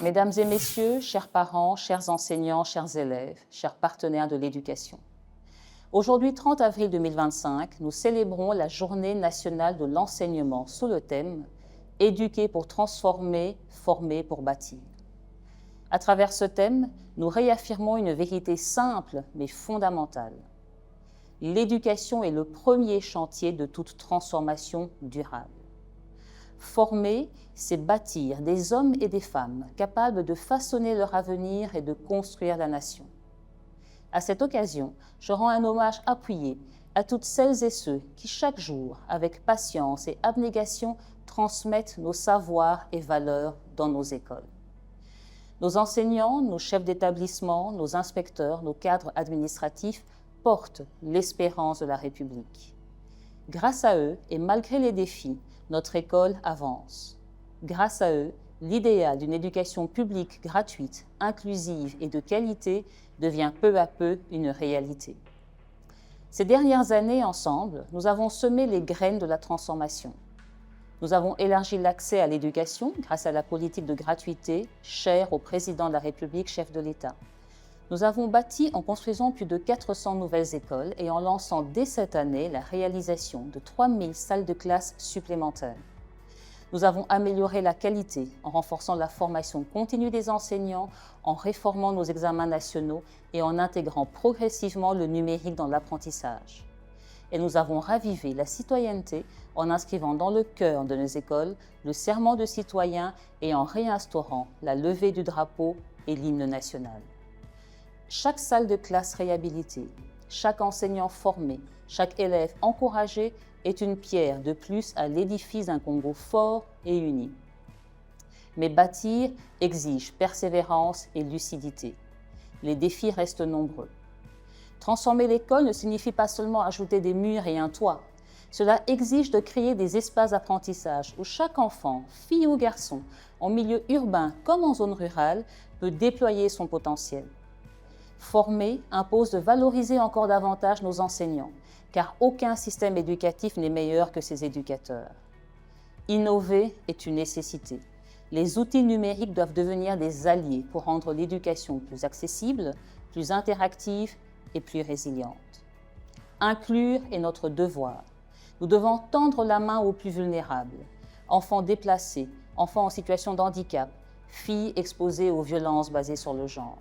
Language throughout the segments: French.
Mesdames et messieurs, chers parents, chers enseignants, chers élèves, chers partenaires de l'éducation. Aujourd'hui, 30 avril 2025, nous célébrons la Journée nationale de l'enseignement sous le thème « Éduquer pour transformer, former pour bâtir ». À travers ce thème, nous réaffirmons une vérité simple mais fondamentale. L'éducation est le premier chantier de toute transformation durable. Former, c'est bâtir des hommes et des femmes capables de façonner leur avenir et de construire la nation. À cette occasion, je rends un hommage appuyé à toutes celles et ceux qui, chaque jour, avec patience et abnégation, transmettent nos savoirs et valeurs dans nos écoles. Nos enseignants, nos chefs d'établissement, nos inspecteurs, nos cadres administratifs portent l'espérance de la République. Grâce à eux, et malgré les défis, notre école avance. Grâce à eux, l'idéal d'une éducation publique gratuite, inclusive et de qualité devient peu à peu une réalité. Ces dernières années, ensemble, nous avons semé les graines de la transformation. Nous avons élargi l'accès à l'éducation grâce à la politique de gratuité chère au président de la République, chef de l'État. Nous avons bâti en construisant plus de 400 nouvelles écoles et en lançant dès cette année la réalisation de 3000 salles de classe supplémentaires. Nous avons amélioré la qualité en renforçant la formation continue des enseignants, en réformant nos examens nationaux et en intégrant progressivement le numérique dans l'apprentissage. Et nous avons ravivé la citoyenneté en inscrivant dans le cœur de nos écoles le serment de citoyen et en réinstaurant la levée du drapeau et l'hymne national. Chaque salle de classe réhabilitée, chaque enseignant formé, chaque élève encouragé est une pierre de plus à l'édifice d'un Congo fort et uni. Mais bâtir exige persévérance et lucidité. Les défis restent nombreux. Transformer l'école ne signifie pas seulement ajouter des murs et un toit. Cela exige de créer des espaces d'apprentissage où chaque enfant, fille ou garçon, en milieu urbain comme en zone rurale, peut déployer son potentiel. Former impose de valoriser encore davantage nos enseignants, car aucun système éducatif n'est meilleur que ses éducateurs. Innover est une nécessité. Les outils numériques doivent devenir des alliés pour rendre l'éducation plus accessible, plus interactive et plus résiliente. Inclure est notre devoir. Nous devons tendre la main aux plus vulnérables, enfants déplacés, enfants en situation de handicap, filles exposées aux violences basées sur le genre.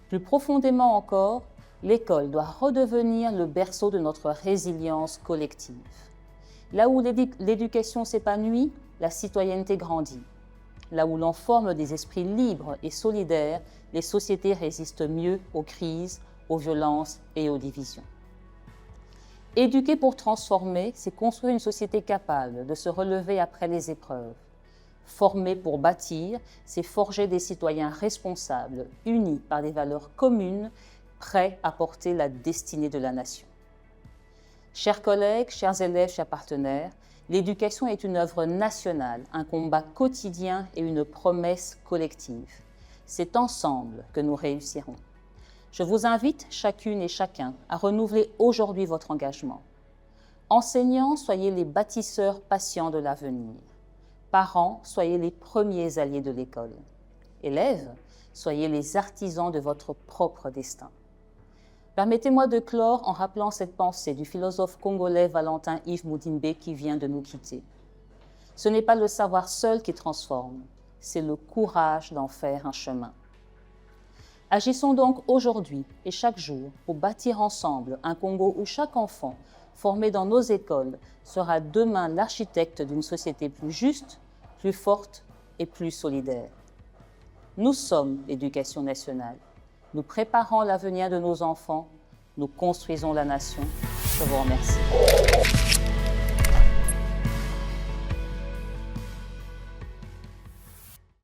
Plus profondément encore, l'école doit redevenir le berceau de notre résilience collective. Là où l'éducation s'épanouit, la citoyenneté grandit. Là où l'on forme des esprits libres et solidaires, les sociétés résistent mieux aux crises, aux violences et aux divisions. Éduquer pour transformer, c'est construire une société capable de se relever après les épreuves. Former pour bâtir, c'est forger des citoyens responsables, unis par des valeurs communes, prêts à porter la destinée de la nation. Chers collègues, chers élèves, chers partenaires, l'éducation est une œuvre nationale, un combat quotidien et une promesse collective. C'est ensemble que nous réussirons. Je vous invite chacune et chacun à renouveler aujourd'hui votre engagement. Enseignants, soyez les bâtisseurs patients de l'avenir. Parents, soyez les premiers alliés de l'école. Élèves, soyez les artisans de votre propre destin. Permettez-moi de clore en rappelant cette pensée du philosophe congolais Valentin Yves Mudimbe qui vient de nous quitter. Ce n'est pas le savoir seul qui transforme, c'est le courage d'en faire un chemin. Agissons donc aujourd'hui et chaque jour pour bâtir ensemble un Congo où chaque enfant formé dans nos écoles sera demain l'architecte d'une société plus juste, plus forte et plus solidaire. Nous sommes l'éducation nationale. Nous préparons l'avenir de nos enfants. Nous construisons la nation. Je vous remercie.